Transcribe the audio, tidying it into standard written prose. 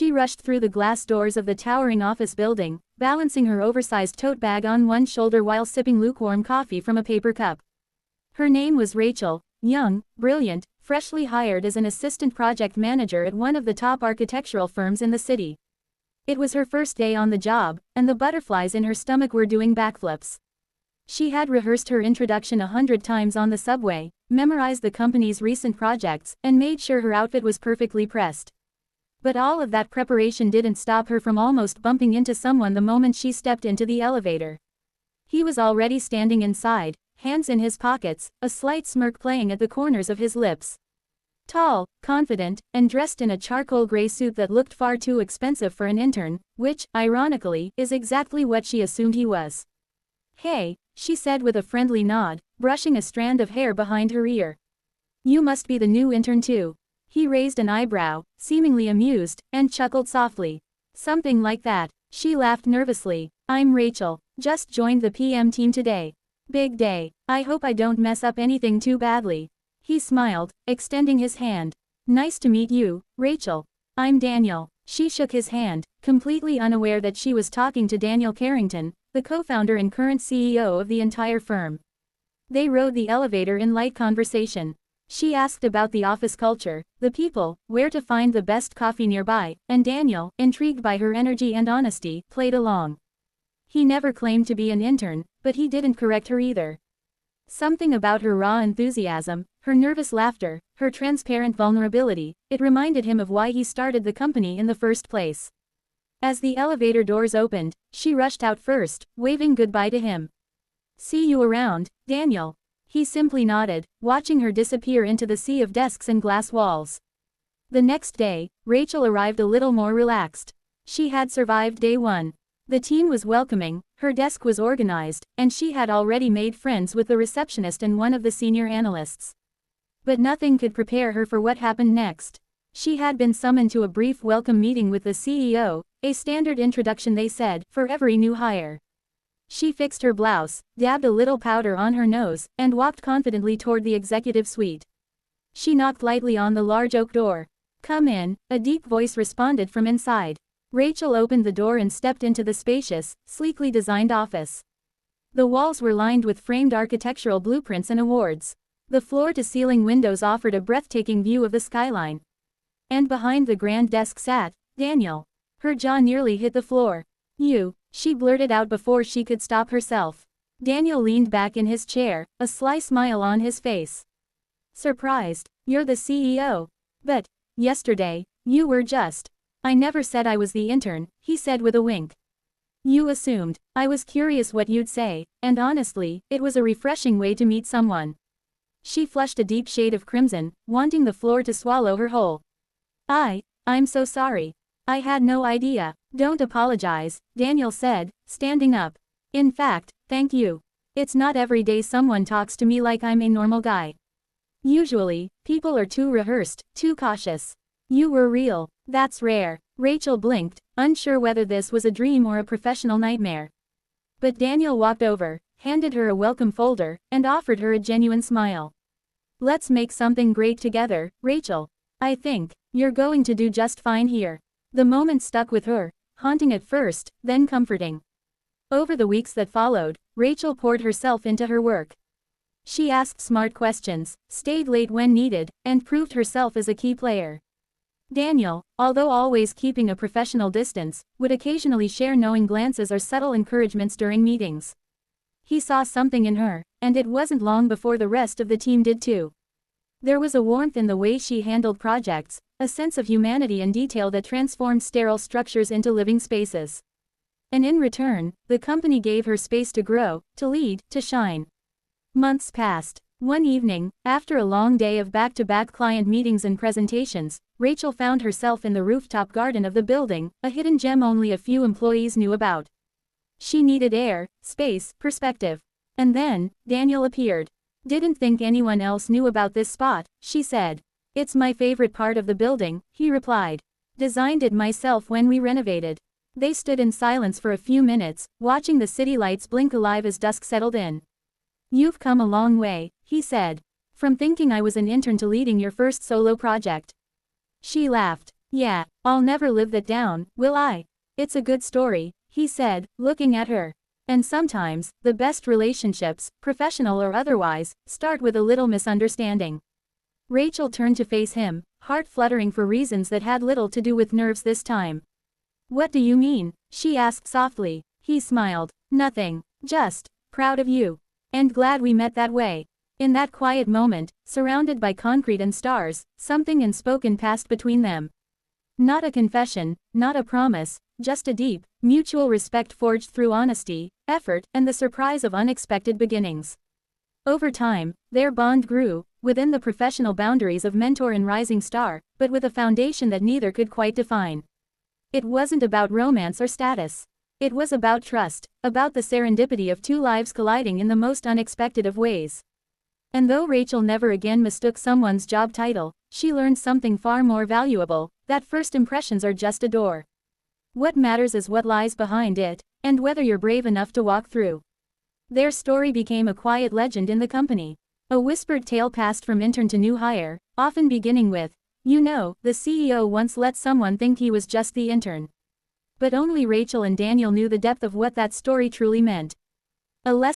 She rushed through the glass doors of the towering office building, balancing her oversized tote bag on one shoulder while sipping lukewarm coffee from a paper cup. Her name was Rachel, young, brilliant, freshly hired as an assistant project manager at one of the top architectural firms in the city. It was her first day on the job, and the butterflies in her stomach were doing backflips. She had rehearsed her introduction 100 times on the subway, memorized the company's recent projects, and made sure her outfit was perfectly pressed. But all of that preparation didn't stop her from almost bumping into someone the moment she stepped into the elevator. He was already standing inside, hands in his pockets, a slight smirk playing at the corners of his lips. Tall, confident, and dressed in a charcoal gray suit that looked far too expensive for an intern, which, ironically, is exactly what she assumed he was. "Hey," she said with a friendly nod, brushing a strand of hair behind her ear. "You must be the new intern too." He raised an eyebrow, seemingly amused, and chuckled softly. "Something like that." She laughed nervously. "I'm Rachel. Just joined the PM team today. Big day. I hope I don't mess up anything too badly." He smiled, extending his hand. "Nice to meet you, Rachel. I'm Daniel." She shook his hand, completely unaware that she was talking to Daniel Carrington, the co-founder and current CEO of the entire firm. They rode the elevator in light conversation. She asked about the office culture, the people, where to find the best coffee nearby, and Daniel, intrigued by her energy and honesty, played along. He never claimed to be an intern, but he didn't correct her either. Something about her raw enthusiasm, her nervous laughter, her transparent vulnerability, it reminded him of why he started the company in the first place. As the elevator doors opened, she rushed out first, waving goodbye to him. "See you around, Daniel." He simply nodded, watching her disappear into the sea of desks and glass walls. The next day, Rachel arrived a little more relaxed. She had survived day one. The team was welcoming, her desk was organized, and she had already made friends with the receptionist and one of the senior analysts. But nothing could prepare her for what happened next. She had been summoned to a brief welcome meeting with the CEO, a standard introduction they said, for every new hire. She fixed her blouse, dabbed a little powder on her nose, and walked confidently toward the executive suite. She knocked lightly on the large oak door. "Come in," a deep voice responded from inside. Rachel opened the door and stepped into the spacious, sleekly designed office. The walls were lined with framed architectural blueprints and awards. The floor-to-ceiling windows offered a breathtaking view of the skyline. And behind the grand desk sat Daniel. Her jaw nearly hit the floor. "You," she blurted out before she could stop herself. Daniel leaned back in his chair, a sly smile on his face. "Surprised? You're the CEO. But, yesterday, you were just." "I never said I was the intern," he said with a wink. "You assumed. I was curious what you'd say, and honestly, it was a refreshing way to meet someone." She flushed a deep shade of crimson, wanting the floor to swallow her whole. I'm so sorry. I had no idea." "Don't apologize," Daniel said, standing up. "In fact, thank you. It's not every day someone talks to me like I'm a normal guy. Usually, people are too rehearsed, too cautious. You were real. That's rare." Rachel blinked, unsure whether this was a dream or a professional nightmare. But Daniel walked over, handed her a welcome folder, and offered her a genuine smile. "Let's make something great together, Rachel. I think you're going to do just fine here." The moment stuck with her, haunting at first, then comforting. Over the weeks that followed, Rachel poured herself into her work. She asked smart questions, stayed late when needed, and proved herself as a key player. Daniel, although always keeping a professional distance, would occasionally share knowing glances or subtle encouragements during meetings. He saw something in her, and it wasn't long before the rest of the team did too. There was a warmth in the way she handled projects, a sense of humanity and detail that transformed sterile structures into living spaces. And in return, the company gave her space to grow, to lead, to shine. Months passed. One evening, after a long day of back-to-back client meetings and presentations, Rachel found herself in the rooftop garden of the building, a hidden gem only a few employees knew about. She needed air, space, perspective. And then, Daniel appeared. "Didn't think anyone else knew about this spot," she said. "It's my favorite part of the building," he replied. "Designed it myself when we renovated." They stood in silence for a few minutes, watching the city lights blink alive as dusk settled in. "You've come a long way," he said. "From thinking I was an intern to leading your first solo project." She laughed. Yeah, I'll never live that down, will I? It's a good story, he said, looking at her. And sometimes, the best relationships, professional or otherwise, start with a little misunderstanding. Rachel turned to face him, heart fluttering for reasons that had little to do with nerves this time. What do you mean? She asked softly. He smiled. Nothing. Just proud of you. And glad we met that way. In that quiet moment, surrounded by concrete and stars, something unspoken passed between them. Not a confession, not a promise, just a deep, mutual respect forged through honesty, effort, and the surprise of unexpected beginnings. Over time, their bond grew, within the professional boundaries of mentor and rising star, but with a foundation that neither could quite define. It wasn't about romance or status. It was about trust, about the serendipity of two lives colliding in the most unexpected of ways. And though Rachel never again mistook someone's job title, she learned something far more valuable, that first impressions are just a door. What matters is what lies behind it, and whether you're brave enough to walk through. Their story became a quiet legend in the company. A whispered tale passed from intern to new hire, often beginning with, "You know, the CEO once let someone think he was just the intern." But only Rachel and Daniel knew the depth of what that story truly meant. A lesson